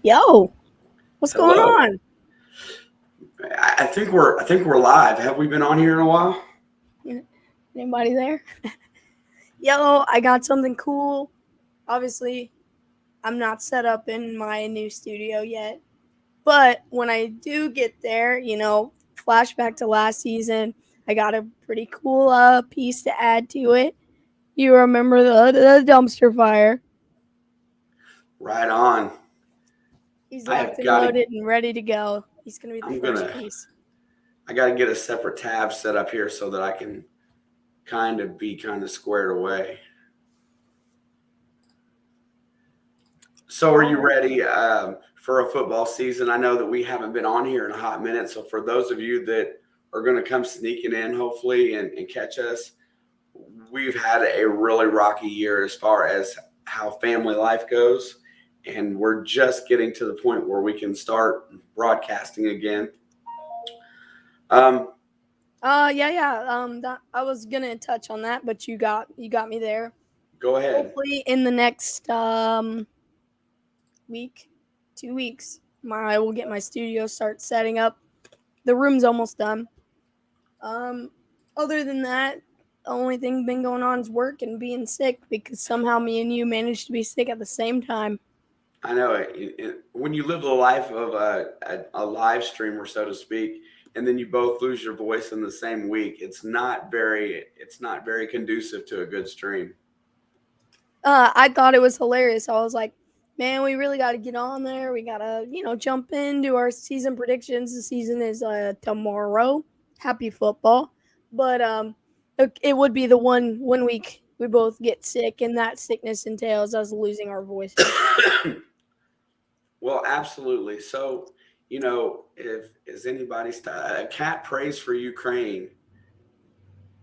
Yo, what's going Hello. on? I think we're live. Have we been on here in a while? Anybody there? Yo, I got something cool. Obviously, I'm not set up in my new studio yet, but when I do get there, flashback to last season, I got a pretty cool piece to add to it. You remember the dumpster fire? Right on. He's I locked have and got to. loaded and ready to go. He's gonna be the I'm first gonna. piece. I got to get a separate tab set up here so that I can kind of squared away. So, are you Oh, ready for a football season? I know that we haven't been on here in a hot minute. So, for those of you that are going to come sneaking in, hopefully, and catch us, we've had a really rocky year as far as how family life goes. And we're just getting to the point where we can start broadcasting again. Um, yeah. I was gonna touch on that, but you got me there. Go ahead. Hopefully, in the next week, 2 weeks, I will get my studio start setting up. The room's almost done. Um, Other than that, the only thing been going on is work and being sick because somehow me and you managed to be sick at the same time. I know when you live the life of a live streamer, so to speak, and then you both lose your voice in the same week, it's not very conducive to a good stream. I thought it was hilarious. I was like, man, we really got to get on there. We got to, jump into our season predictions. The season is tomorrow. Happy football. But it would be the one week we both get sick, and that sickness entails us losing our voices. Well, absolutely. So, if is anybody a cat prays for Ukraine?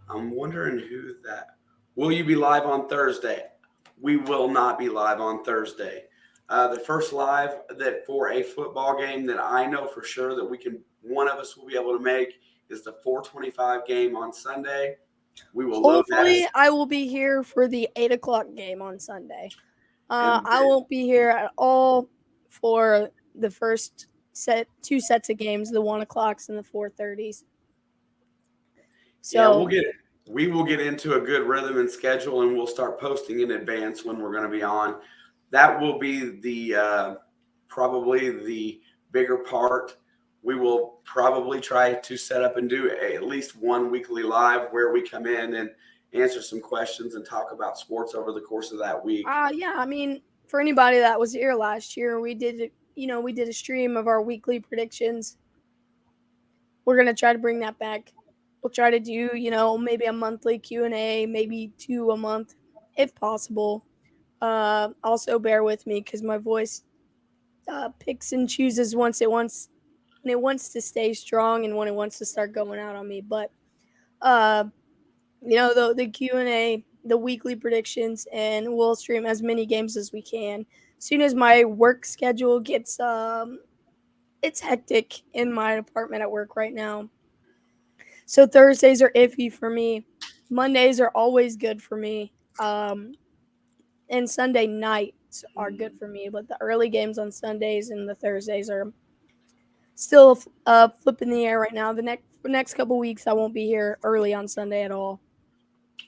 I'm wondering who that. Will you be live on Thursday? We will not be live on Thursday. The first live that for a football game that I know for sure that one of us will be able to make is the 4:25 game on Sunday. We will load that Hopefully, I will be here for the 8 o'clock game on Sunday. and I won't be here at all for the first two sets of games, the 1 o'clocks and the 4:30s. yeah, So we will get into a good rhythm and schedule, and we'll start posting in advance when we're going to be on. That will be the probably the bigger part. We will probably try to set up and do at least one weekly live where we come in and answer some questions and talk about sports over the course of that week. yeah, I mean, for anybody that was here last year, we did a stream of our weekly predictions. We're gonna try to bring that back. We'll try to do, maybe a monthly Q&A, maybe two a month, if possible. Also, bear with me because my voice picks and chooses when it wants to stay strong and when it wants to start going out on me. But uh, the Q&A, the weekly predictions, and we'll stream as many games as we can. As soon as my work schedule gets it's hectic in my department at work right now. So Thursdays are iffy for me. Mondays are always good for me. And Sunday nights are good for me, but the early games on Sundays and the Thursdays are still flipping the air right now. The next couple weeks I won't be here early on Sunday at all.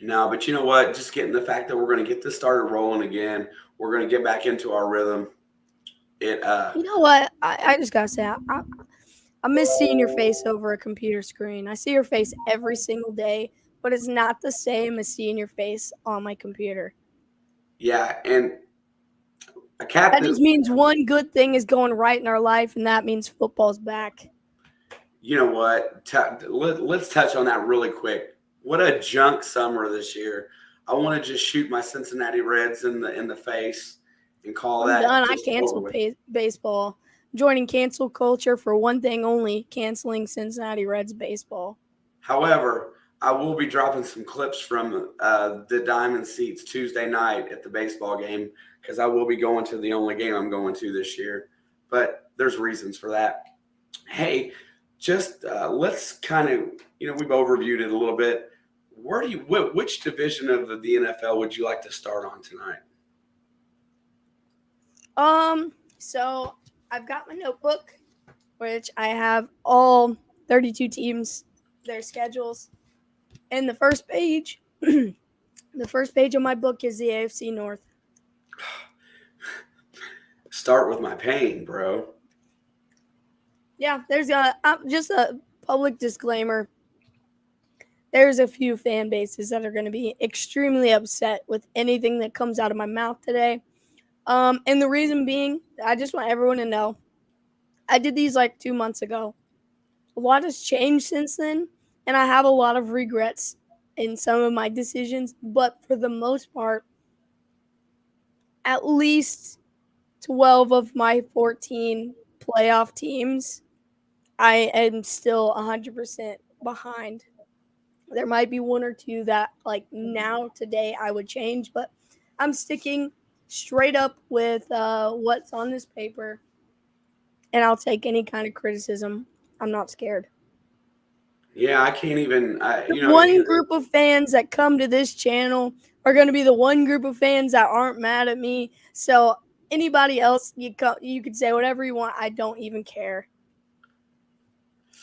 No, but you know what? Just getting the fact that we're going to get this started rolling again, we're going to get back into our rhythm. It You know what? I just gotta say, I miss seeing your face over a computer screen. I see your face every single day, but it's not the same as seeing your face on my computer. Yeah, and a cat That that just means one good thing is going right in our life, and that means football's back. you know what? Let's touch on that really quick. What a junk summer this year. I want to just shoot my Cincinnati Reds in the face and call I'm that done. I just over canceled with. baseball. Joining cancel culture for one thing only: canceling Cincinnati Reds baseball. However, I will be dropping some clips from the Diamond Seats Tuesday night at the baseball game because I will be going to the only game I'm going to this year. But there's reasons for that. Hey, just let's kind of we've overviewed it a little bit. Which division of the NFL would you like to start on tonight? So I've got my notebook, which I have all 32 teams, their schedules, and the first page, the first page of my book is the AFC North. Start with my pain, bro. Yeah, there's just a public disclaimer. There's a few fan bases that are going to be extremely upset with anything that comes out of my mouth today. And the reason being, I just want everyone to know, I did these like 2 months ago. A lot has changed since then, and I have a lot of regrets in some of my decisions. But for the most part, at least 12 of my 14 playoff teams, I am still 100% behind. There might be one or two that, like now, today, I would change, but I'm sticking straight up with what's on this paper, and I'll take any kind of criticism. I'm not scared. Yeah, I can't even. The one group of fans that come to this channel are going to be the one group of fans that aren't mad at me. So anybody else, you could say whatever you want. I don't even care.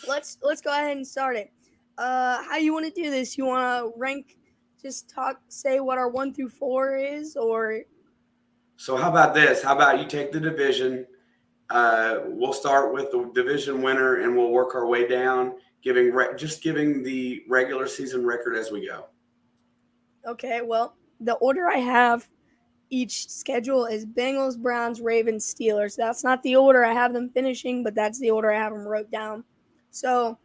Let's go ahead and start it. How you want to do this? You want to rank? Just say what our 1 through 4 is, or So how about this? How about you take the division? We'll start with the division winner, and we'll work our way down, just giving the regular season record as we go. Okay. Well, the order I have each schedule is Bengals, Browns, Ravens, Steelers. That's not the order I have them finishing, but that's the order I have them wrote down. So,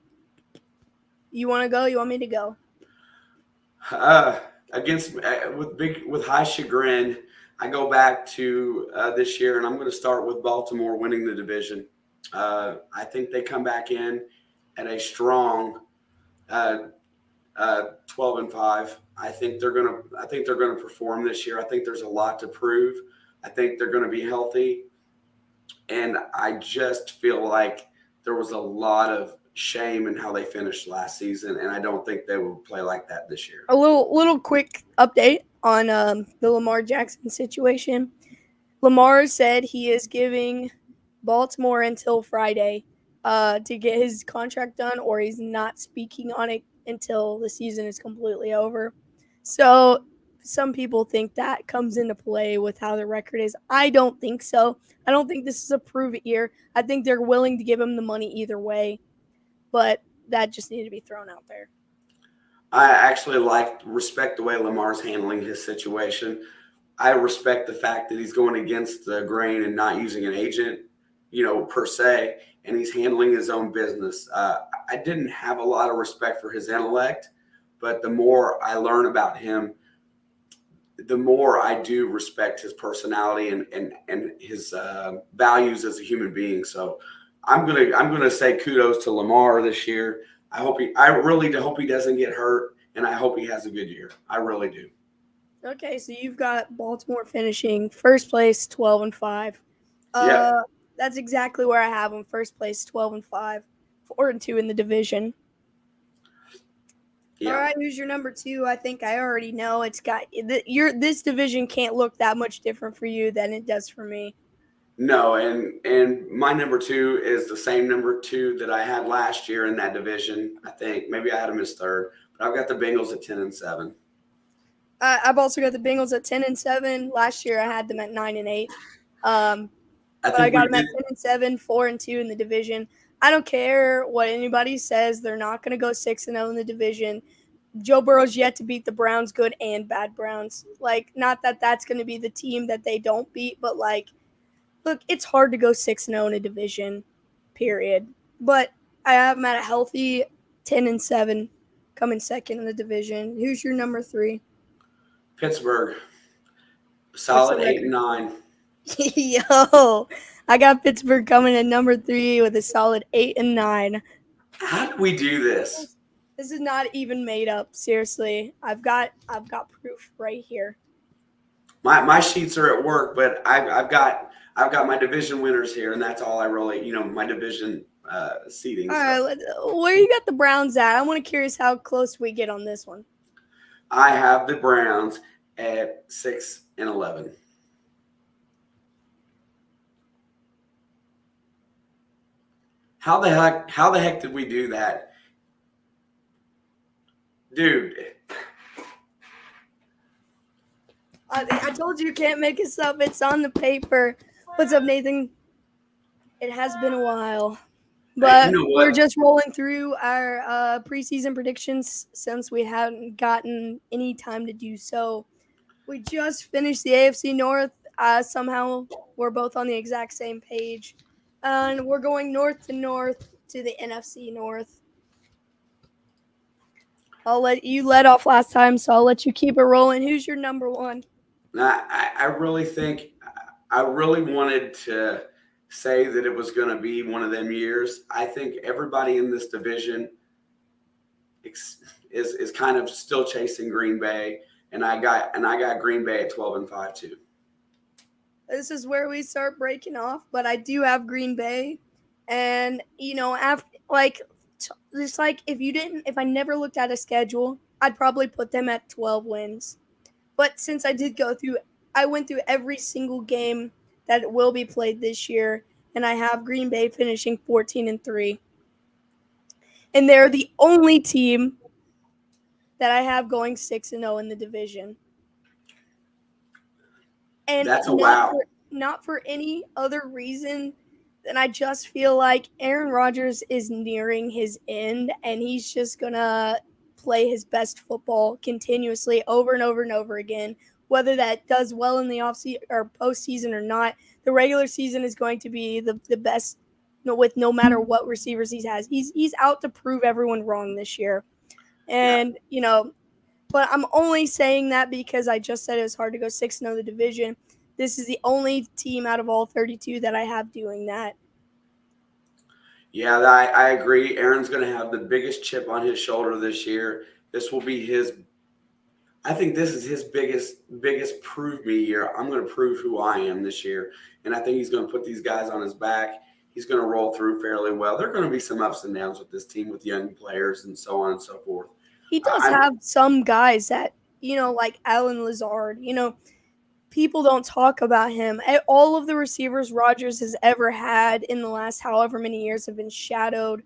you want to go? You want me to go? Against with high chagrin, I go back to this year, and I'm going to start with Baltimore winning the division. I think they come back in at a strong 12-5. I think they're gonna perform this year. I think there's a lot to prove. I think they're going to be healthy, and I just feel like there was a lot of shame in how they finished last season, and I don't think they will play like that this year. A little quick update on the Lamar Jackson situation. Lamar said he is giving Baltimore until Friday to get his contract done, or he's not speaking on it until the season is completely over. So some people think that comes into play with how the record is. I don't think so. I don't think this is a prove it year. I think they're willing to give him the money either way, but that just needed to be thrown out there. I actually respect the way Lamar's handling his situation. I respect the fact that he's going against the grain and not using an agent, per se, and he's handling his own business. I didn't have a lot of respect for his intellect, but the more I learn about him, the more I do respect his personality and his values as a human being. So I'm gonna say kudos to Lamar this year. I really hope he doesn't get hurt, and I hope he has a good year. I really do. Okay, so you've got Baltimore finishing first place, 12-5. Yeah. That's exactly where I have them. First place, 12-5, 4-2 in the division. Yeah. All right, who's your number 2? I think I already know. It's got this division can't look that much different for you than it does for me. No, and my number 2 is the same number 2 that I had last year in that division. I think maybe I had him as third, but I've got the Bengals at 10-7. I've also got the Bengals at 10-7. Last year I had them at 9-8. But I got them at 10-7, 4-2 in the division. I don't care what anybody says. They're not going to go 6-0 in the division. Joe Burrow's yet to beat the Browns, good and bad Browns. Like, not that that's going to be the team that they don't beat, but like, look, it's hard to go 6-0 in a division, period. But I have them at a healthy 10-7, coming second in the division. Who's your number 3? Pittsburgh, solid 8-9. Yo, I got Pittsburgh coming in number 3 with a solid 8-9. How do we do this? This is not even made up. Seriously, I've got proof right here. My sheets are at work, but I've got my division winners here, and that's all I really, my division seeding. All right, where you got the Browns at? I'm curious how close we get on this one. I have the Browns at 6-11. How the heck did we do that, dude? I told you can't make this up. It's on the paper. What's up, Nathan? It has been a while. You But know we're what? just rolling through our preseason predictions since we hadn't gotten any time to do so. We just finished the AFC North. Somehow we're both on the exact same page. And we're going north to the NFC North. I'll let you let off last time, so I'll let you keep it rolling. Who's your number one? I really think I really wanted to say that it was going to be one of them years. I think everybody in this division is kind of still chasing Green Bay, and I got Green Bay at 12-5 too. This is where we start breaking off, but I do have Green Bay, and after just like if I never looked at a schedule, I'd probably put them at 12 wins. But since I went through every single game that will be played this year, and I have Green Bay finishing 14-3, and they're the only team that I have going 6-0 in the division. And That's a wow. not for any other reason than I just feel like Aaron Rodgers is nearing his end, and he's just gonna play his best football continuously over and over and over again. Whether that does well in the offseason or postseason or not, the regular season is going to be the best. With no matter what receivers he has, he's out to prove everyone wrong this year. Yeah. And but I'm only saying that because I just said it was hard to go 6-0 the division. This is the only team out of all 32 that I have doing that. Yeah, I agree. Aaron's going to have the biggest chip on his shoulder this year. This will be his. I think this is his biggest prove me year. I'm going to prove who I am this year, and I think he's going to put these guys on his back. He's going to roll through fairly well. There are going to be some ups and downs with this team with young players and so on and so forth. He does I'm have some guys that, like Alan Lazard, people don't talk about him. All of the receivers Rodgers has ever had in the last however many years have been shadowed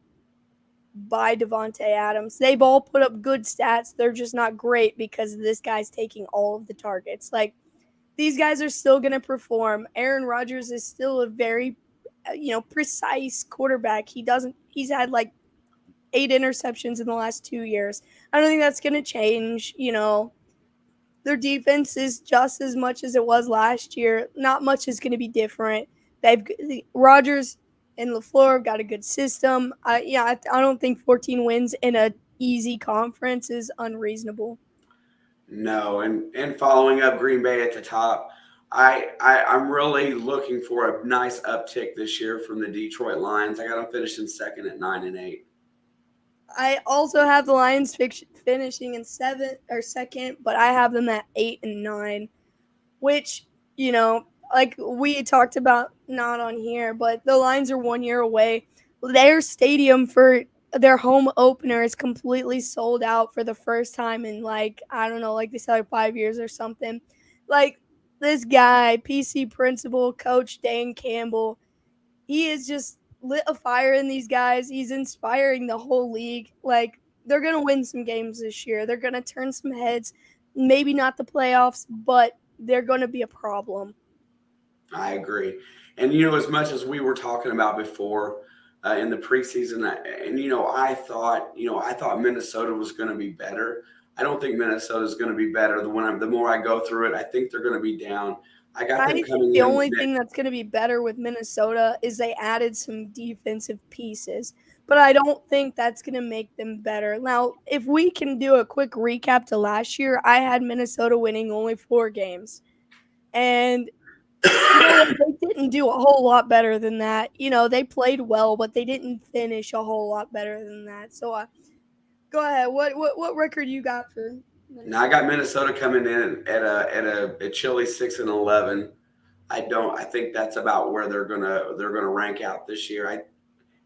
by Devontae Adams. They've all put up good stats. They're just not great because this guy's taking all of the targets. Like, these guys are still going to perform. Aaron Rodgers is still a very, precise quarterback. He's had like 8 interceptions in the last 2 years. I don't think that's going to change. Their defense is just as much as it was last year. Not much is going to be different. Rodgers and LaFleur have got a good system. I don't think 14 wins in a easy conference is unreasonable. No, and following up Green Bay at the top, I'm really looking for a nice uptick this year from the Detroit Lions. I got them finishing second at 9-8. I also have the Lions finishing in seventh or second, but I have them at 8-9, which like we talked about, not on here, but the Lions are 1 year away. Their stadium for their home opener is completely sold out for the first time in, like, I don't know, like they said, like 5 years or something. Like, this guy, PC principal, Coach Dan Campbell, he is just lit a fire in these guys. He's inspiring the whole league. Like, they're gonna win some games this year. They're gonna turn some heads. Maybe not the playoffs, but they're gonna be a problem. I agree. And as much as we were talking about before in the preseason, and I thought Minnesota was going to be better. I don't think Minnesota is going to be better. The more I go through it, I think they're going to be down. I got I them think coming the in only thing next. that's going to be better with Minnesota is they added some defensive pieces, but I don't think that's going to make them better. Now, if we can do a quick recap to last year, I had Minnesota winning only 4 games. And they didn't do a whole lot better than that. They played well, but they didn't finish a whole lot better than that. So, go ahead. What record you got for Now I Minnesota? got Minnesota coming in at a chilly 6-11. I think that's about where they're gonna rank out this year.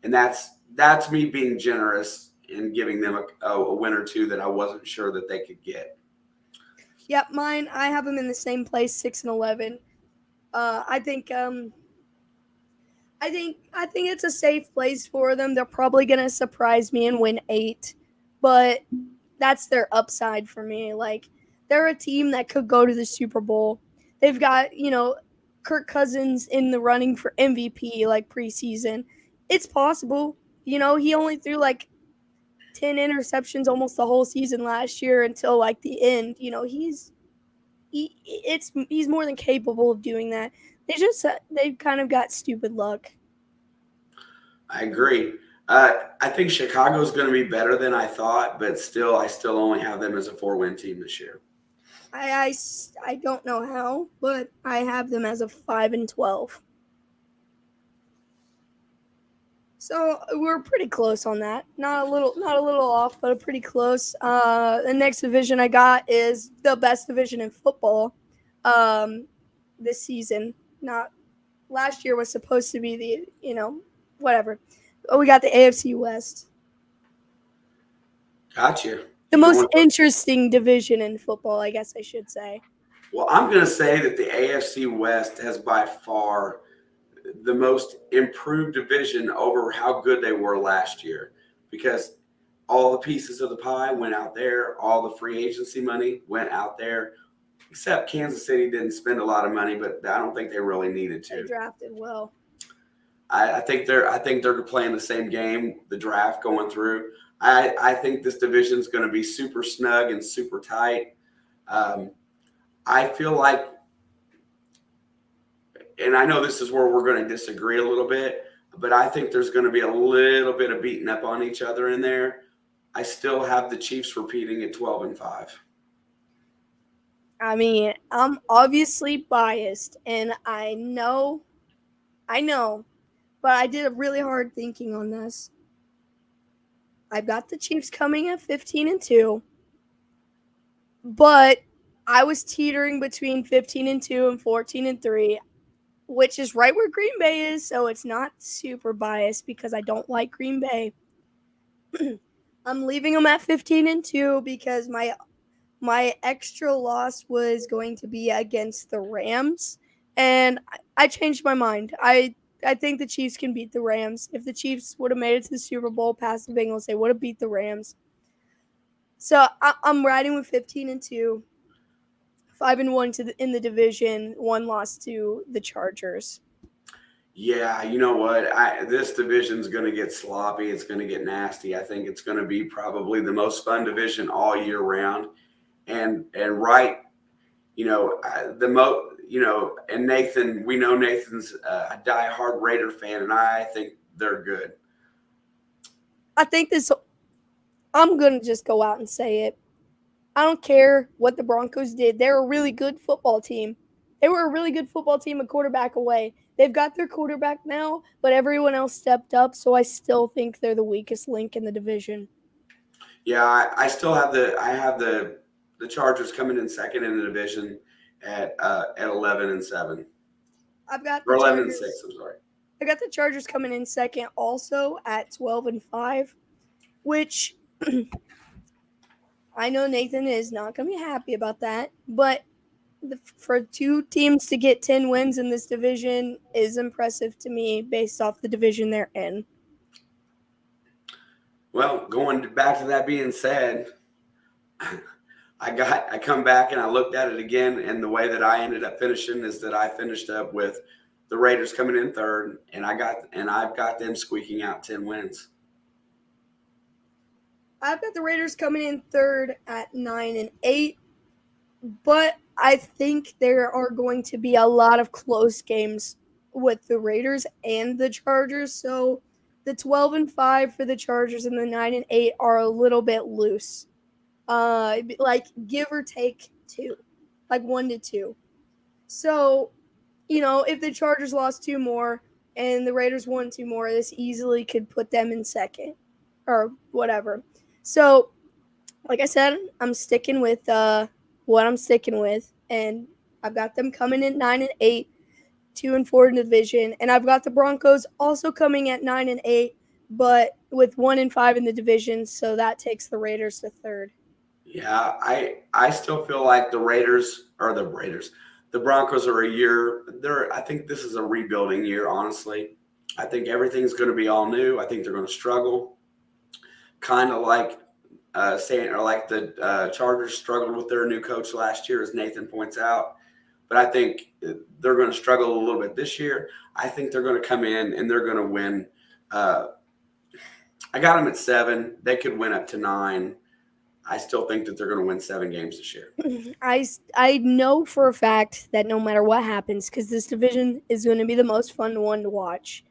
And that's me being generous and giving them a win or two that I wasn't sure that they could get. Yep, mine. I have them in the same place, 6-11. I think I think it's a safe place for them. They're probably gonna surprise me and win 8, but that's their upside for me. Like they're a team that could go to the Super Bowl. They've got Kirk Cousins in the running for MVP like preseason. It's possible. He only threw like 10 interceptions almost the whole season last year until like the end. He's more than capable of doing that. They've kind of got stupid luck. I agree. I think Chicago's going to be better than I thought, but still, I still only have them as a 4-win team this year. I don't know how, but I have them as a 5-12. So we're pretty close on that. Not a little off, but pretty close. The next division I got is the best division in football. Um, this season, not last year was supposed to be whatever. Oh, we got the AFC West, Gotcha. the You most going? interesting division in football, I guess I should say. Well, I'm going to say that the AFC West has by far the most improved division over how good they were last year because all the pieces of the pie went out there, all the free agency money went out there, except Kansas City didn't spend a lot of money, but I don't think they really needed They to. drafted well. I think they're playing the same game, the draft going through. I think this division is going to be super snug and super tight. Um, I feel like, and I know this is where we're going to disagree a little bit, but I think there's going to be a little bit of beating up on each other in there. I still have the Chiefs repeating at 12-5. I mean, I'm obviously biased, and I know, but I did a really hard thinking on this. I've got the Chiefs coming at 15-2, but I was teetering between 15-2 and 14-3, which is right where Green Bay is, so it's not super biased because I don't like Green Bay. I'm leaving them at 15-2 because my extra loss was going to be against the Rams, and I changed my mind. I think the Chiefs can beat the Rams. If the Chiefs would have made it to the Super Bowl past the Bengals, they would have beat the Rams. So I'm riding with 15-2, 5-1 in the division, one loss to the Chargers. Yeah, you know what? This division's going to get sloppy. It's going to get nasty. I think it's going to be probably the most fun division all year round. And right, the and Nathan, we know Nathan's a diehard Raider fan, and I think they're good. I think this. I'm gonna just go out and say it. I don't care what the Broncos did. They're a really good football team. They were a really good football team a quarterback away. They've got their quarterback now, but everyone else stepped up, so I still think they're the weakest link in the division. Yeah, I still have the Chargers coming in second in the division at 11-7 I've got or the 11-6. Chargers. I'm sorry. I got the Chargers coming in second also at 12-5, which I know Nathan is not going to be happy about that, but for two teams to get 10 wins in this division is impressive to me based off the division they're in. Well, going back to that being said, I come back and I looked at it again, and the way that I ended up finishing is that I finished up with the Raiders coming in third, and I've got them squeaking out 10 wins. I've got the Raiders coming in third at 9-8, but I think there are going to be a lot of close games with the Raiders and the Chargers. So the 12-5 for the Chargers and the 9-8 are a little bit loose. Like give or take 2, like 1-2. So, if the Chargers lost 2 more and the Raiders won 2 more, this easily could put them in second or whatever. So, like I said, I'm sticking with what I'm sticking with, and I've got them coming in 9-8, 2-4 in the division, and I've got the Broncos also coming at 9-8, but with 1-5 in the division, so that takes the Raiders to third. Yeah, I still feel like the Broncos are a year. I think this is a rebuilding year, honestly. I think everything's going to be all new. I think they're going to struggle, kind of like saying or like the Chargers struggled with their new coach last year, as Nathan points out. But I think they're going to struggle a little bit this year. I think they're going to come in and they're going to win. Uh, I got them at 7. They could win up to 9. I still think that they're going to win 7 games this year. I know for a fact that no matter what happens, because this division is going to be the most fun one to watch,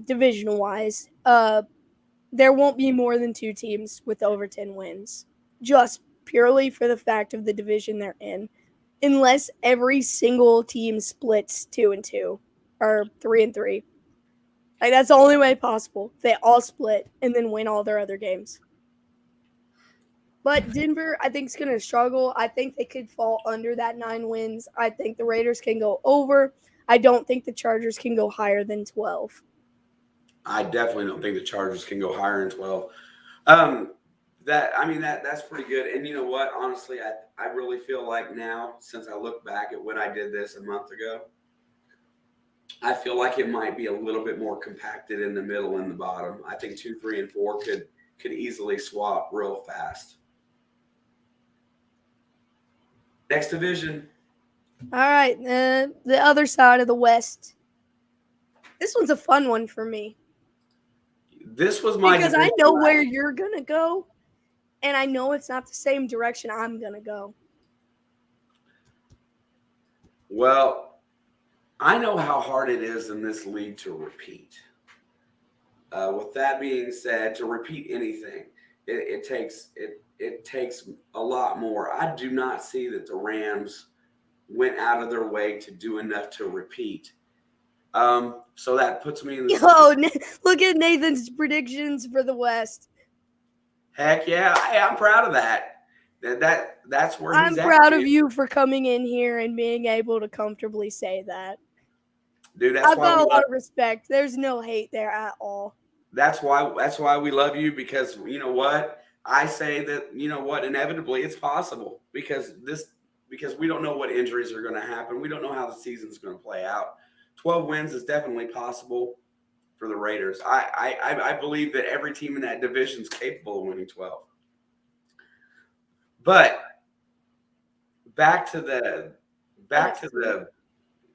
division wise, there won't be more than 2 teams with over 10 wins, just purely for the fact of the division they're in, unless every single team splits 2-2 or 3-3. Like that's the only way possible. They all split and then win all their other games. But Denver, I think, is going to struggle. I think they could fall under that 9 wins. I think the Raiders can go over. I don't think the Chargers can go higher than 12. I definitely don't think the Chargers can go higher than 12. That's pretty good. And you know what? Honestly, I really feel like now, since I look back at when I did this a month ago, I feel like it might be a little bit more compacted in the middle and the bottom. I think 2, 3, and 4 could easily swap real fast. Next division. All right, the other side of the West. This one's a fun one for me. This was my because I know where you're going to go, and I know it's not the same direction I'm going to go. Well, I know how hard it is in this league to repeat. With that being said, to repeat anything, it takes a lot more. I do not see that the Rams went out of their way to do enough to repeat. So that puts me in the look at Nathan's predictions for the West. Heck yeah, I'm proud of that. That's where I'm proud of you for coming in here and being able to comfortably say that. Dude, I've got a lot of respect. There's no hate there at all. That's why we love you, because you know what? I say that, you know what, inevitably it's possible because we don't know what injuries are going to happen. We don't know how the season's going to play out. 12 wins is definitely possible for the Raiders. I believe that every team in that division is capable of winning 12. But back to the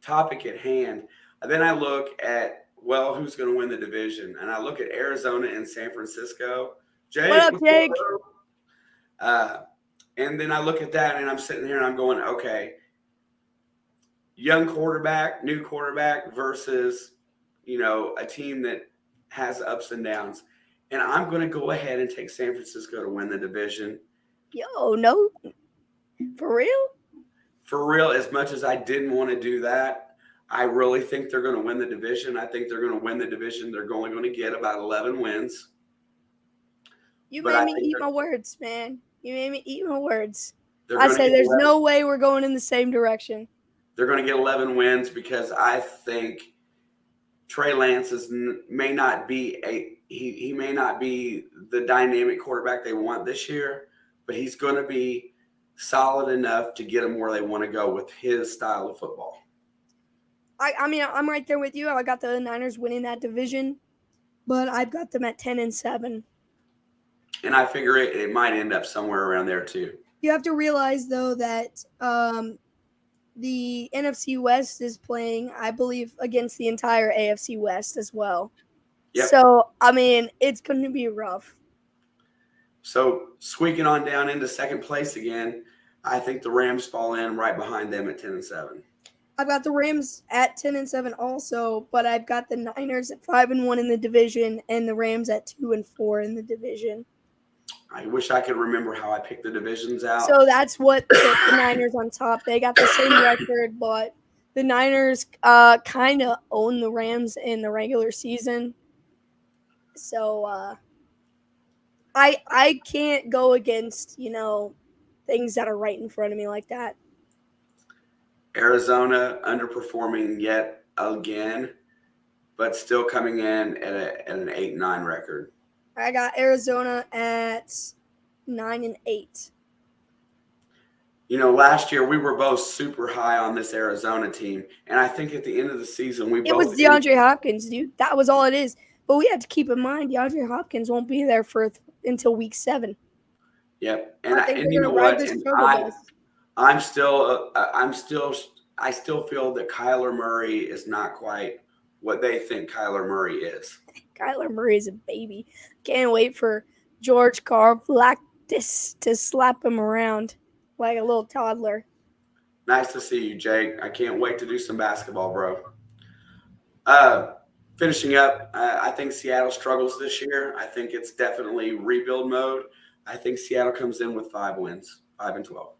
topic at hand. Then I look at, well, who's going to win the division? And I look at Arizona and San Francisco. Jake, what up, Jake? And then I look at that and I'm sitting here and I'm going, okay, young quarterback, new quarterback versus, you know, a team that has ups and downs. And I'm going to go ahead and take San Francisco to win the division. Yo, no. For real? For real, as much as I didn't want to do that, I really think they're going to win the division. I think they're going to win the division. They're only going to get about 11 wins. You made me eat my words, man. You made me eat my words. I say there's no way we're going in the same direction. They're going to get 11 wins because I think Trey Lance may not be he may not be the dynamic quarterback they want this year, but he's going to be solid enough to get them where they want to go with his style of football. I mean, I'm right there with you. I got the Niners winning that division, but I've got them at 10-7. And I figure it might end up somewhere around there too. You have to realize, though, that the NFC West is playing, I believe, against the entire AFC West as well. Yep. So, I mean, it's going to be rough. So, squeaking on down into second place again, I think the Rams fall in right behind them at 10-7. I've got the Rams at 10-7 also, but I've got the Niners at 5-1 in the division and the Rams at 2-4 in the division. I wish I could remember how I picked the divisions out. So that's what put the Niners on top. They got the same record, but the Niners kind of own the Rams in the regular season. So I can't go against, you know, things that are right in front of me like that. Arizona underperforming yet again, but still coming in at an 8-9 record. I got Arizona at 9-8. Last year we were both super high on this Arizona team, and I think at the end of the season we It was both ended. DeAndre Hopkins, dude. That was all it is. But we have to keep in mind DeAndre Hopkins won't be there until week 7. Yep, I think and they're you gonna know ride what? the And struggle bus. I still feel that Kyler Murray is not quite what they think Kyler Murray is. Kyler Murray is a baby. Can't wait for George Karlaftis to slap him around like a little toddler. Nice to see you, Jake. I can't wait to do some basketball, bro. Uh, Finishing up, I think Seattle struggles this year. I think it's definitely rebuild mode. I think Seattle comes in with 5 wins, 5-12.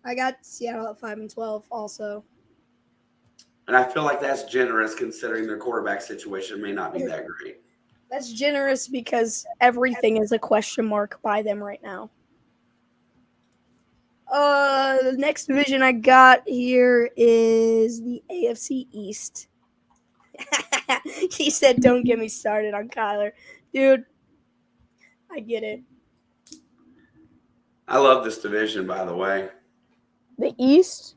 I got Seattle at 5-12 also. And I feel like that's generous considering their quarterback situation may not be that great. That's generous because everything is a question mark by them right now. The next division I got here is the AFC East. He said, "Don't get me started on Kyler, dude." I get it. I love this division, by the way. The East,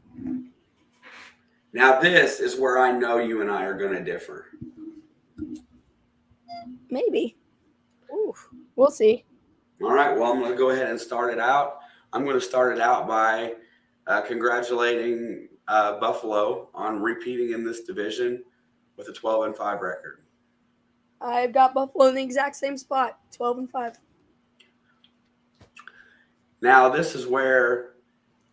Now, this is where I know you and I are going to differ. maybe. Ooh, we'll see. All right, well, I'm going to go ahead and start it out. I'm going to start it out by congratulating Buffalo on repeating in this division with a 12-5 record. I've got Buffalo in the exact same spot, 12-5. Now, this is where,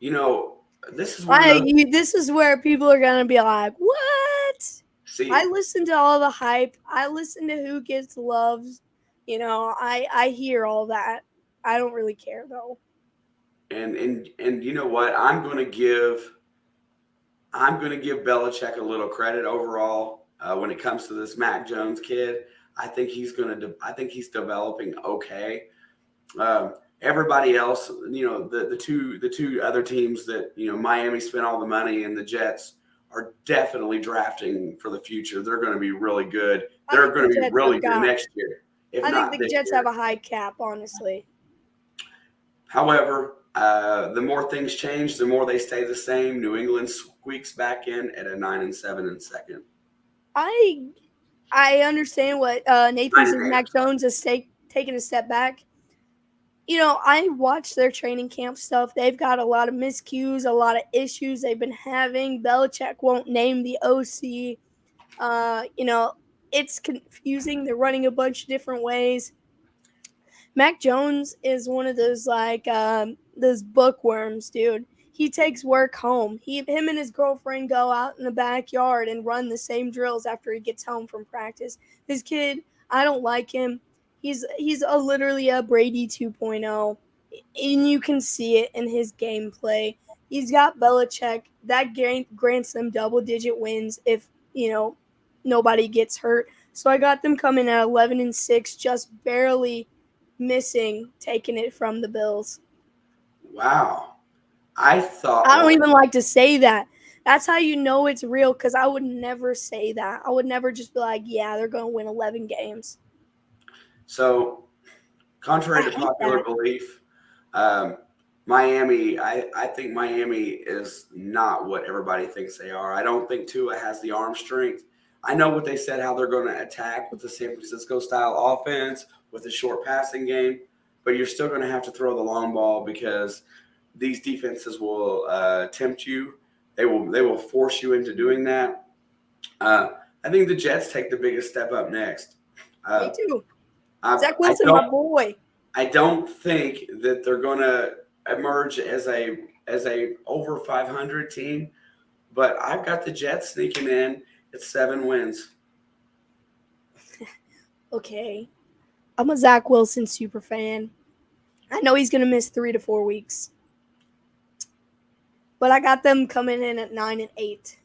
this is one of those. This is where people are gonna be like, "What?" I See, listen to all the hype. I listen to who gets loved. I hear all that. I don't really care though. and you know what? I'm going to give Belichick a little credit overall when it comes to this Mac Jones kid. I think he's developing okay. Everybody else, the two other teams that Miami spent all the money and the Jets are definitely drafting for the future. They're going to be really good. They're going to be really good next year, if I think not the this Jets have year. a high cap, honestly. However, the more things change, the more they stay the same. New England squeaks back in at a 9-7 in second. I I understand what Nathan Nine says. and eight. Mac Jones has taken a step back. I watched their training camp stuff. They've got a lot of miscues, a lot of issues they've been having. Belichick won't name the OC. It's confusing. They're running a bunch of different ways. Mac Jones is one of those bookworms, dude. He takes work home. Him and his girlfriend go out in the backyard and run the same drills after he gets home from practice. This kid, I don't like him. He's literally a Brady 2.0, and you can see it in his gameplay. He's got Belichick that grants them double digit wins if nobody gets hurt. So I got them coming at 11-6, just barely missing taking it from the Bills. Wow. I thought, I don't well, even like to say that. That's how you know it's real, because I would never say that. I would never just be like, yeah, they're going to win 11 games. so I contrary to hate popular that. belief, um, I think Miami is not what everybody thinks they are. I don't think Tua has the arm strength. I know what they said, how they're going to attack with the San Francisco style offense, with a short passing game, but you're still going to have to throw the long ball because these defenses will tempt you. They will force you into doing that. Uh, I think the Jets take the biggest step up next. Me Uh, too. I, Zach I Wilson, my don't boy. I don't think that they're going to emerge as a over 500 team, but I've got the Jets sneaking in at 7 wins. Okay. I'm a Zach Wilson super fan. I know he's going to miss 3 to 4 weeks, but I got them coming in at 9-8.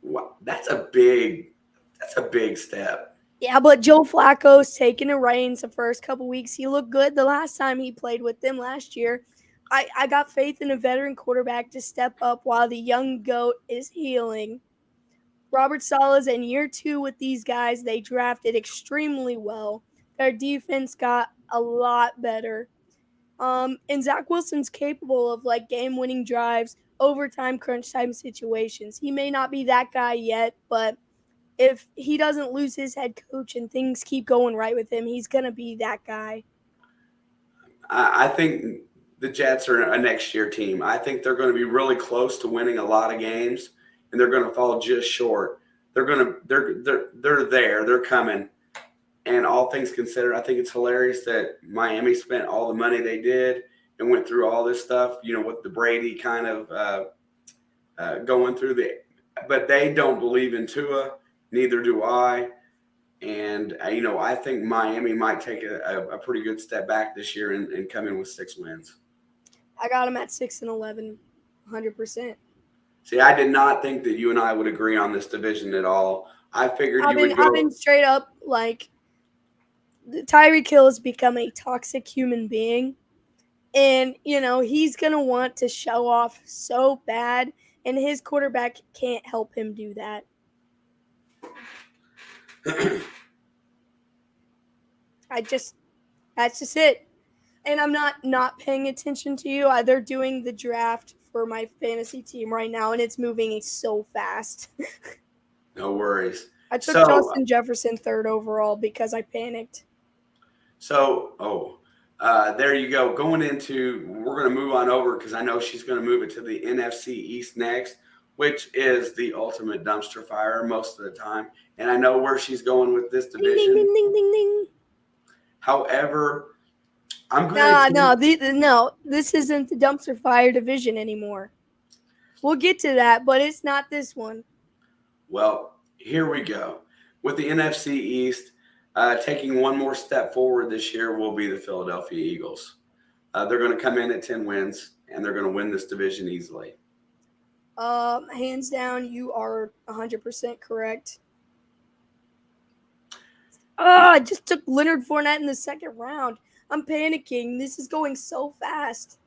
Wow, that's a big step. Yeah, but Joe Flacco's taking the reins the first couple weeks. He looked good the last time he played with them last year. I got faith in a veteran quarterback to step up while the young GOAT is healing. Robert Sala's in year 2 with these guys. They drafted extremely well. Their defense got a lot better. And Zach Wilson's capable of like game-winning drives, overtime, crunch time situations. He may not be that guy yet, but if he doesn't lose his head coach and things keep going right with him, he's gonna be that guy. I think the Jets are a next year team. I think they're going to be really close to winning a lot of games, and they're going to fall just short. They're there. They're coming. And all things considered, I think it's hilarious that Miami spent all the money they did and went through all this stuff. With the Brady kind of going through but they don't believe in Tua. Neither do I. And, I think Miami might take a pretty good step back this year and come in with 6 wins. I got him at 6-11, 100%. See, I did not think that you and I would agree on this division at all. I figured you would I've go. been straight up like Tyreek Hill has become a toxic human being, and he's gonna want to show off so bad, and his quarterback can't help him do that. I just That's just it. And I'm not paying attention to you. They're doing the draft for my fantasy team right now, and it's moving so fast. No worries. I took So, Justin Jefferson third overall because I panicked. there you go. We're going to move on over because I know she's going to move it to the NFC East next, which is the ultimate dumpster fire most of the time. And I know where she's going with this Ding ding division. ding ding ding ding. However, I'm going No. This isn't the dumpster fire division anymore. We'll get to that, but it's not this one. Well, here we go. With the NFC East, taking one more step forward this year will be the Philadelphia Eagles. They're going to come in at 10 wins, and they're going to win this division easily. Hands down, you are 100% correct. I just took Leonard Fournette in the second round. I'm panicking. This is going so fast.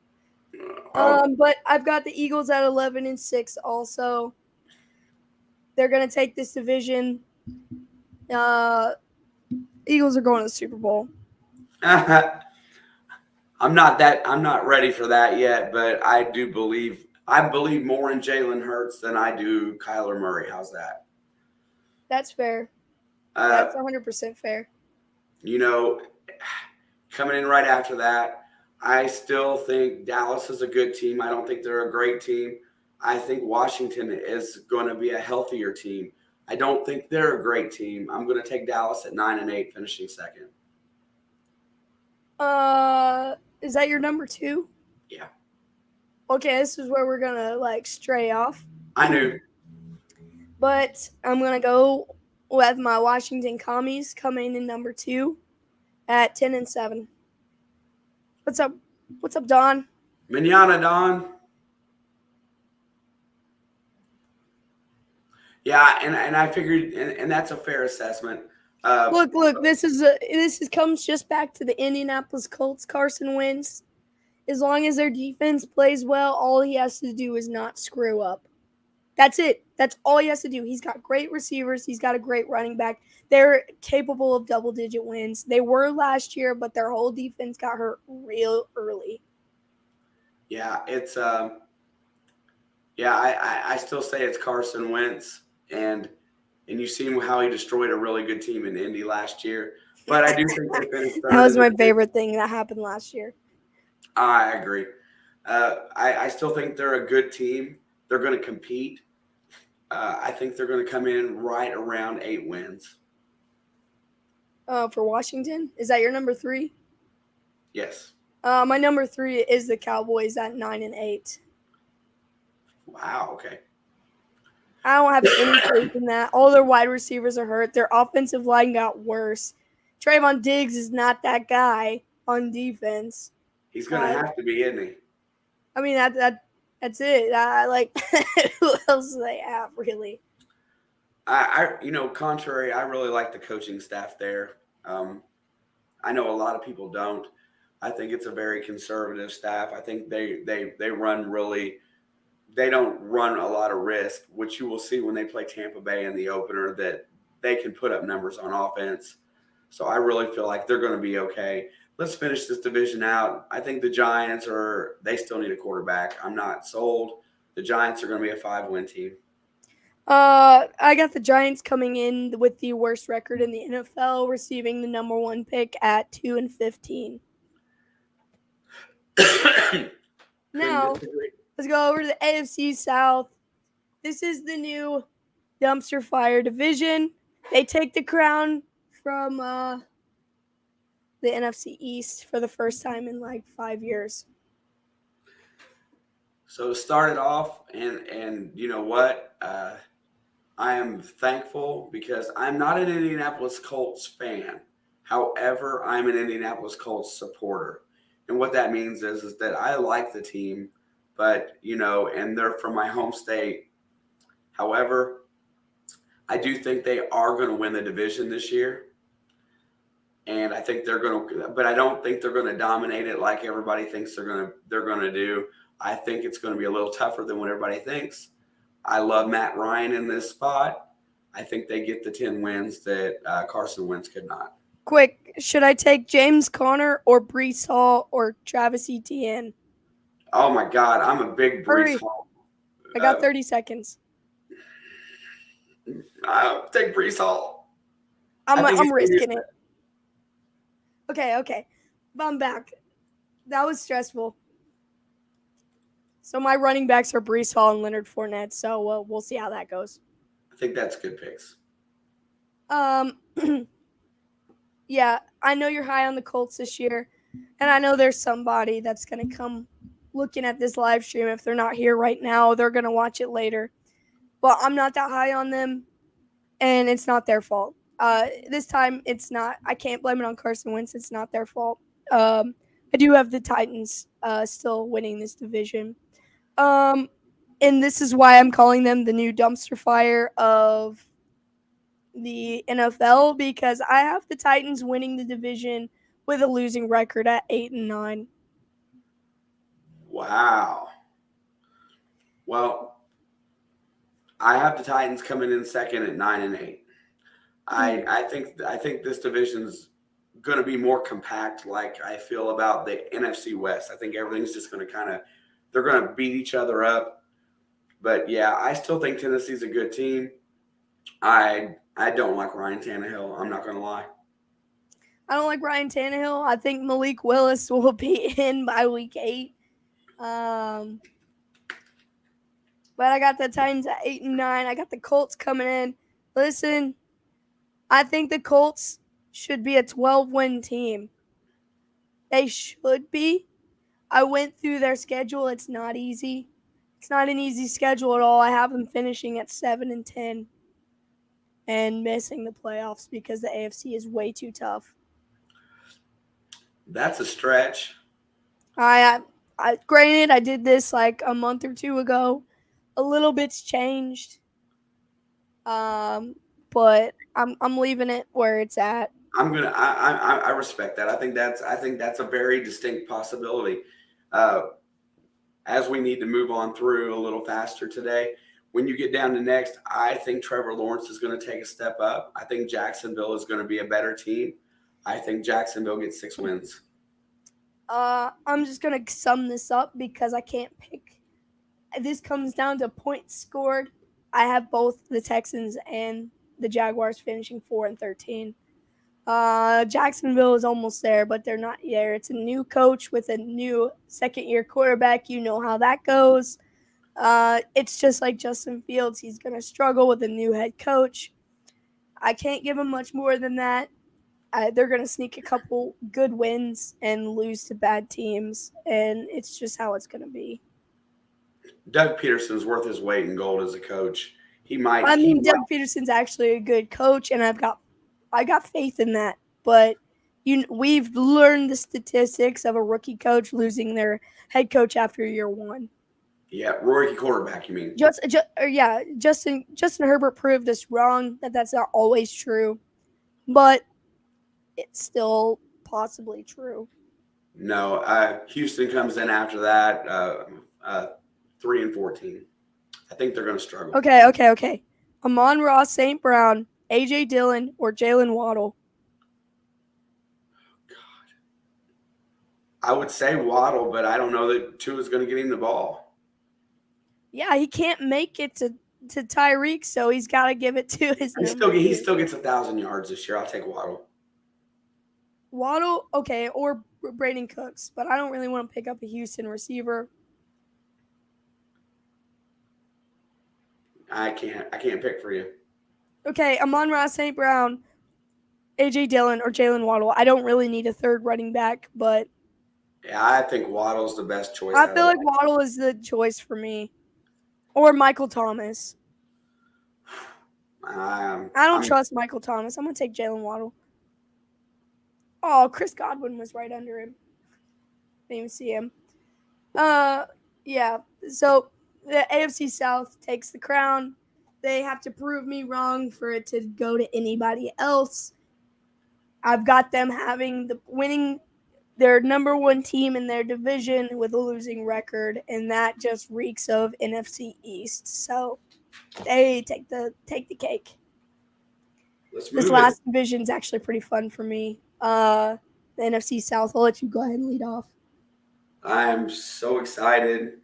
But I've got the Eagles at 11-6. Also, they're gonna take this division. Eagles are going to the Super Bowl. I'm not ready for that yet, but I believe more in Jalen Hurts than I do Kyler Murray. How's that? That's fair. That's 100% fair. You know, coming in right after that, I still think Dallas is a good team. I don't think they're a great team. I think Washington is going to be a healthier team. I don't think they're a great team. I'm going to take Dallas at 9-8, finishing second. Is that your number 2? Yeah. Okay, this is where we're gonna stray off. I knew. But I'm gonna go with my Washington Commies coming in number 2 at 10-7. What's up? What's up, Don? Manana, Don. Yeah, and I figured, and that's a fair assessment. Look. This comes just back to the Indianapolis Colts. Carson Wentz. As long as their defense plays well, all he has to do is not screw up. That's it. That's all he has to do. He's got great receivers. He's got a great running back. They're capable of double-digit wins. They were last year, but their whole defense got hurt real early. Yeah, it's I still say it's Carson Wentz, and you seen how he destroyed a really good team in Indy last year. But I do think they finished third. That was my favorite thing that happened last year. I agree. I still think they're a good team. They're going to compete. I think they're going to come in right around 8 wins. For Washington? Is that your number 3? Yes. My number 3 is the Cowboys at 9-8. Wow, okay. I don't have any faith in that. All their wide receivers are hurt. Their offensive line got worse. Trayvon Diggs is not that guy on defense. He's going to have to be, isn't he? I mean, that's it. Who else do they have, really? Contrary, I really like the coaching staff there. I know a lot of people don't. I think it's a very conservative staff. I think they run really. They don't run a lot of risk, which you will see when they play Tampa Bay in the opener, that they can put up numbers on offense. So I really feel like they're going to be okay. let's finish this division out. I think the Giants they still need a quarterback. I'm not sold. The Giants are going to be a 5-win team. I got the Giants coming in with the worst record in the NFL, receiving the number 1 pick at 2-15. Now, let's go over to the AFC South. This is the new dumpster fire division. They take the crown from the NFC East for the first time in like 5 years. So to start it off, and you know what? I am thankful because I'm not an Indianapolis Colts fan. However, I'm an Indianapolis Colts supporter. And what that means is that I like the team, but, and they're from my home state. However, I do think they are going to win the division this year. And I think they're going to, but I don't think they're going to dominate it like everybody thinks they're going to do. I think it's going to be a little tougher than what everybody thinks. I love Matt Ryan in this spot. I think they get the 10 wins that Carson Wentz could not. Quick, should I take James Conner or Breece Hall or Travis Etienne? Oh, my God. I'm a big Breece Hall. I got 30 seconds. I'll take Breece Hall. I'm risking it. Okay. I'm back. That was stressful. So my running backs are Breece Hall and Leonard Fournette, so we'll see how that goes. I think that's good picks. Yeah, I know you're high on the Colts this year, and I know there's somebody that's going to come looking at this live stream. If they're not here right now, they're going to watch it later. But I'm not that high on them, and it's not their fault. This time, it's not. I can't blame it on Carson Wentz. It's not their fault. I do have the Titans still winning this division. And this is why I'm calling them the new dumpster fire of the NFL, because I have the Titans winning the division with a losing record at 8-9. Wow. Well, I have the Titans coming in second at 9-8. I think this division's going to be more compact, like I feel about the NFC West. I think everything's just going to they're going to beat each other up. But yeah, I still think Tennessee's a good team. I don't like Ryan Tannehill. I'm not going to lie. I don't like Ryan Tannehill. I think Malik Willis will be in by week 8. But I got the Titans at 8-9. I got the Colts coming in. Listen, I think the Colts should be a 12-win team. They should be. I went through their schedule. It's not easy. It's not an easy schedule at all. I have them finishing at 7-10 and missing the playoffs because the AFC is way too tough. That's a stretch. Granted, I did this like a month or 2 ago. A little bit's changed. But I'm leaving it where it's at. I respect that. I think that's a very distinct possibility. As we need to move on through a little faster today, when you get down to next, I think Trevor Lawrence is going to take a step up. I think Jacksonville is going to be a better team. I think Jacksonville gets 6 wins. I'm just going to sum this up because I can't pick. This comes down to points scored. I have both the Texans and the Jaguars finishing 4-13. Jacksonville is almost there, but they're not there. It's a new coach with a new second-year quarterback. You know how that goes. It's just like Justin Fields. He's going to struggle with a new head coach. I can't give him much more than that. They're going to sneak a couple good wins and lose to bad teams, and it's just how it's going to be. Doug Peterson's worth his weight in gold as a coach. Doug Peterson's actually a good coach, and I got faith in that. But we've learned the statistics of a rookie coach losing their head coach after year 1. Yeah, rookie quarterback, you mean? Justin Herbert proved us wrong that that's not always true, but it's still possibly true. No, Houston comes in after that, 3-14. I think they're going to struggle. Okay. Amon-Ra St. Brown, A.J. Dillon, or Jalen Waddle? I would say Waddle, but I don't know that Tua's going to get him the ball. Yeah, he can't make it to Tyreek, so he's got to give it to his number He two. still gets 1,000 yards this year. I'll take Waddle. Waddle, okay, or Braden Cooks, but I don't really want to pick up a Houston receiver. I can't pick for you. Okay, Amon-Ra St. Brown, A.J. Dillon, or Jalen Waddle. I don't really need a third running back, but Yeah, I think Waddle's the best choice I out feel of like that. Waddle is the choice for me. Or Michael Thomas. I don't I'm trust Michael Thomas. I'm going to take Jalen Waddle. Oh, Chris Godwin was right under him. Didn't even see him. Yeah. So the AFC South takes the crown. They have to prove me wrong for it to go to anybody else. I've got them winning their number one team in their division with a losing record, and that just reeks of NFC East. So they take the cake. Let's This move it. last division is actually pretty fun for me. The NFC South. I'll let you go ahead and lead off. I'm so excited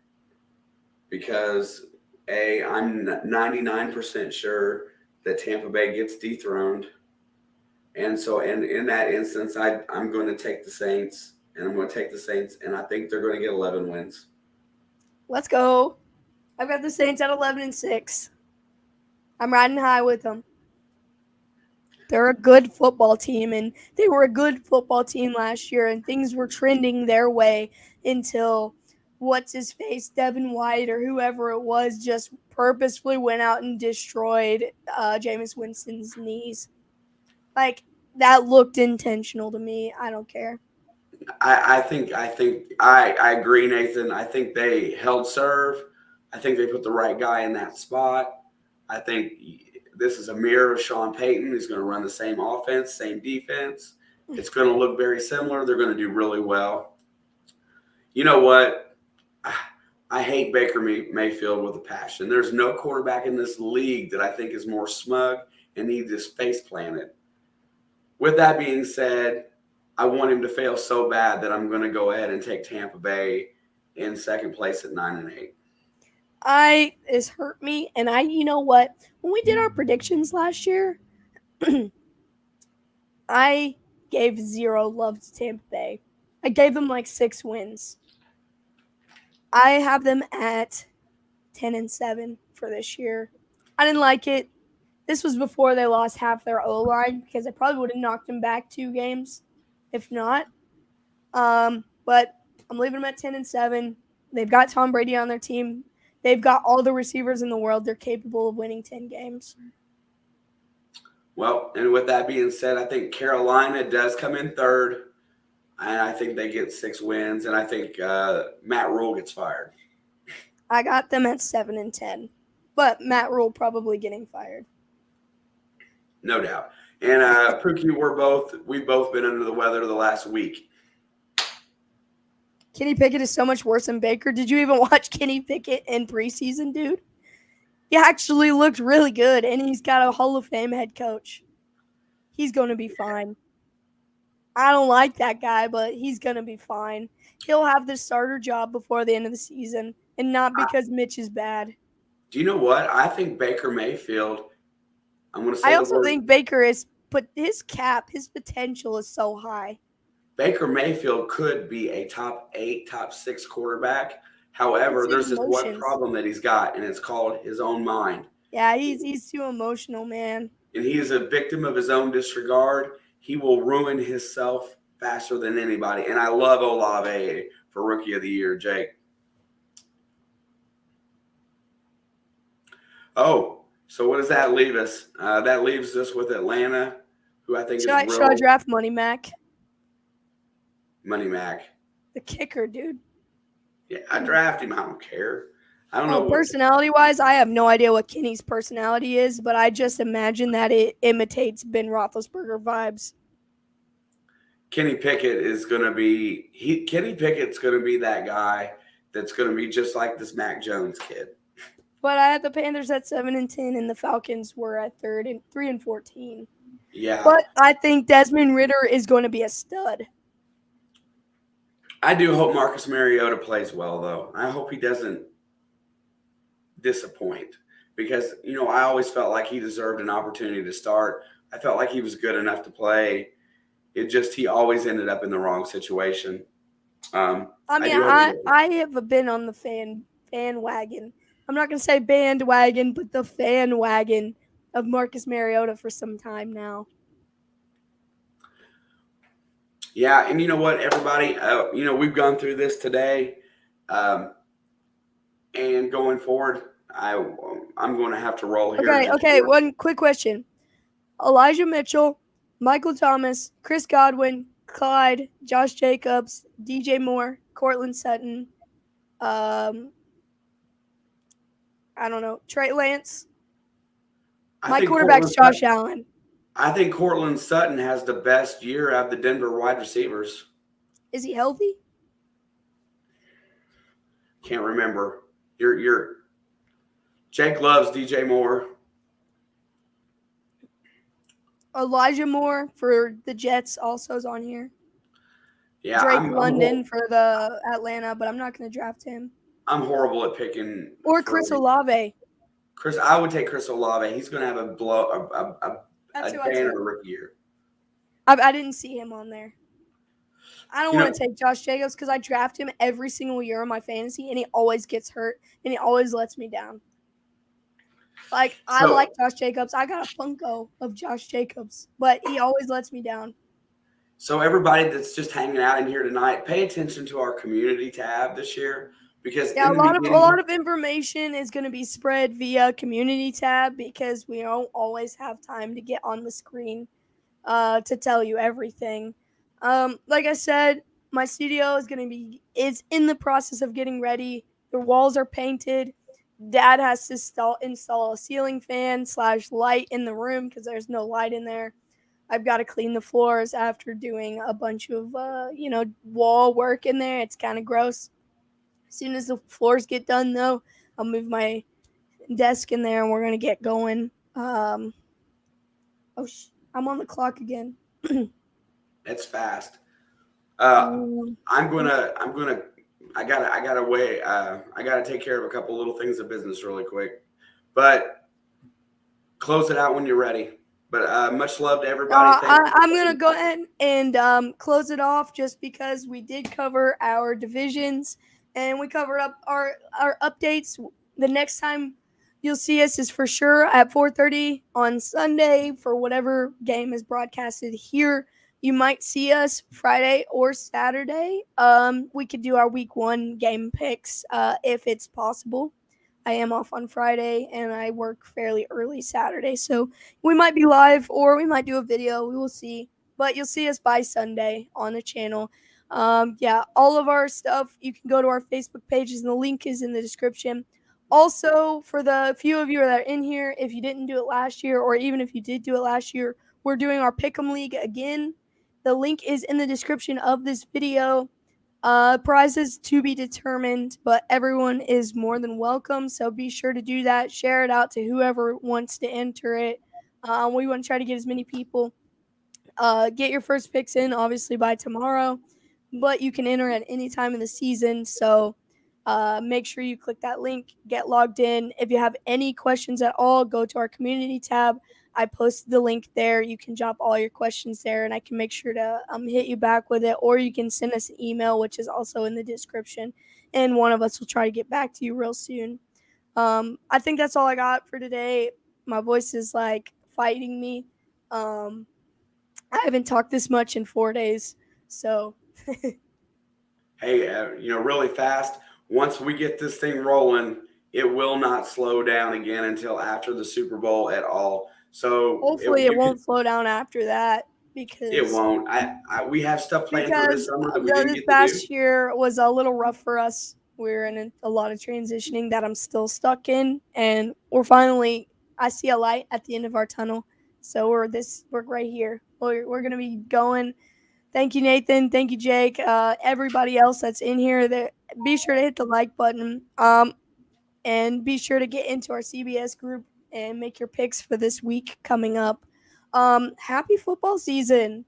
because I'm 99% sure that Tampa Bay gets dethroned. And so in that instance, I'm going to take the Saints, and I'm going to take the Saints, and I think they're going to get 11 wins. Let's go. I've got the Saints at 11-6. I'm riding high with them. They're a good football team, and they were a good football team last year, and things were trending their way until what's-his-face, Devin White or whoever it was, just purposefully went out and destroyed Jameis Winston's knees. Like, that looked intentional to me. I don't care. I agree, Nathan. I think they held serve. I think they put the right guy in that spot. I think this is a mirror of Sean Payton. He's going to run the same offense, same defense. It's going to look very similar. They're going to do really well. You know what? I hate Baker Mayfield with a passion. There's no quarterback in this league that I think is more smug and needs his face planted. With that being said, I want him to fail so bad that I'm going to go ahead and take Tampa Bay in second place at 9-8. It's hurt me, and you know what? When we did our predictions last year, I gave zero love to Tampa Bay. I gave them like 6 wins. I have them at 10-7 for this year. I didn't like it. This was before they lost half their O-line because I probably would have knocked them back 2 games, if not. But I'm leaving them at 10-7. They've got Tom Brady on their team. They've got all the receivers in the world. They're capable of winning 10 games. Well, and with that being said, I think Carolina does come in third, and I think they get 6 wins, and I think Matt Rule gets fired. I got them at 7-10, but Matt Rule probably getting fired. No doubt. And Pookie, we've both been under the weather the last week. Kenny Pickett is so much worse than Baker. Did you even watch Kenny Pickett in preseason, dude? He actually looked really good, and he's got a Hall of Fame head coach. He's going to be fine. I don't like that guy, but he's going to be fine. He'll have the starter job before the end of the season, and not because Mitch is bad. Do you know what? I think Baker Mayfield, I'm going to say I also think Baker is, but his potential is so high. Baker Mayfield could be a top 8, top 6 quarterback. However, there's this one problem that he's got, and it's called his own mind. Yeah, he's too emotional, man. And he is a victim of his own disregard. He will ruin himself faster than anybody. And I love Olave for Rookie of the Year, Jake. Oh, so what does that leave us? That leaves us with Atlanta, who I think should I draft Money Mac? Money Mac. The kicker, dude. Yeah, I draft him. I don't care. I don't know. Personality-wise, I have no idea what Kenny's personality is, but I just imagine that it imitates Ben Roethlisberger vibes. Kenny Pickett is going to be Kenny Pickett's going to be that guy that's going to be just like this Mac Jones kid. But I had the Panthers at 7-10, and the Falcons were at 3-14. Yeah. But I think Desmond Ridder is going to be a stud. I do hope Marcus Mariota plays well, though. I hope he doesn't disappoint because, I always felt like he deserved an opportunity to start. I felt like he was good enough to play. He always ended up in the wrong situation. I I mean, do hope he I have been on the fan wagon. I'm not gonna say bandwagon, but the fan wagon of Marcus Mariota for some time now. Yeah, and you know what, everybody, we've gone through this today, um, and going forward, I'm going to have to roll here Okay, just okay. short. One quick question: Elijah Mitchell, Michael Thomas, Chris Godwin, Clyde, Josh Jacobs, DJ Moore, Cortland Sutton. Um, I don't know. Trey Lance. I My think quarterback's Cortland Josh Sutton. Allen. I think Cortland Sutton has the best year out of the Denver wide receivers. Is he healthy? Can't remember. You're Jake loves DJ Moore. Elijah Moore for the Jets also is on here. Yeah, Drake London for the Atlanta, but I'm not going to draft him. I'm horrible at picking Or for Chris Olave. Chris. I would take Chris Olave. He's going to have That's a who I banner took. rookie year. I didn't see him on there. I don't You know, want to take Josh Jacobs because I draft him every single year in my fantasy, and he always gets hurt, and he always lets me down. Like, I so like Josh Jacobs. I got a Funko of Josh Jacobs, but he always lets me down. so everybody that's just hanging out in here tonight, pay attention to our community tab this year because Yeah, in the a beginning, lot of information is going to be spread via community tab because we don't always have time to get on the screen to tell you everything. Like I said, my studio is in the process of getting ready. The walls are painted. Dad has to install a ceiling fan / light in the room because there's no light in there. I've got to clean the floors after doing a bunch of wall work in there. It's kind of gross. As soon as the floors get done, though, I'll move my desk in there and we're gonna get going. I'm on the clock again. it's fast. Um, I'm gonna I gotta wait. I gotta take care of a couple little things of business really quick, but close it out when you're ready. But much love to everybody. Thank you. I'm gonna go ahead and close it off just because we did cover our divisions and we covered up our updates. The next time you'll see us is for sure at 4:30 on Sunday for whatever game is broadcasted here. You might see us Friday or Saturday. We could do our week 1 game picks if it's possible. I am off on Friday and I work fairly early Saturday, so we might be live or we might do a video. We will see. But you'll see us by Sunday on the channel. Yeah, all of our stuff, you can go to our Facebook pages and the link is in the description. Also, for the few of you that are in here, if you didn't do it last year or even if you did do it last year, we're doing our Pick'em League again. The link is in the description of this video. Prizes to be determined, but everyone is more than welcome. So be sure to do that. Share it out to whoever wants to enter it. We want to try to get as many people. Get your first picks in, obviously, by tomorrow, but you can enter at any time in the season. So make sure you click that link, get logged in. If you have any questions at all, go to our community tab. I posted the link there. You can drop all your questions there, and I can make sure to hit you back with it. Or you can send us an email, which is also in the description, and one of us will try to get back to you real soon. I think that's all I got for today. My voice is like fighting me. Um, I haven't talked this much in 4 days, so Hey, really fast. Once we get this thing rolling, it will not slow down again until after the Super Bowl at all. So hopefully it won't slow down after that it because won't. We have stuff planned for this summer that we didn't this get to do. past year was a little rough for us. We're in a lot of transitioning that I'm still stuck in, and I see a light at the end of our tunnel. So we're right here. We're gonna be going. Thank you, Nathan. Thank you, Jake. Everybody else that's in here, be sure to hit the like button. And be sure to get into our CBS group and make your picks for this week coming up. Happy football season.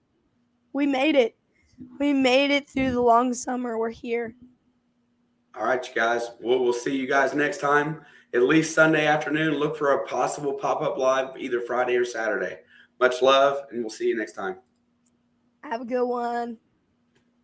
We made it. We made it through the long summer. We're here. All right, you guys. We'll see you guys next time. At least Sunday afternoon. Look for a possible pop-up live either Friday or Saturday. Much love, and we'll see you next time. Have a good one.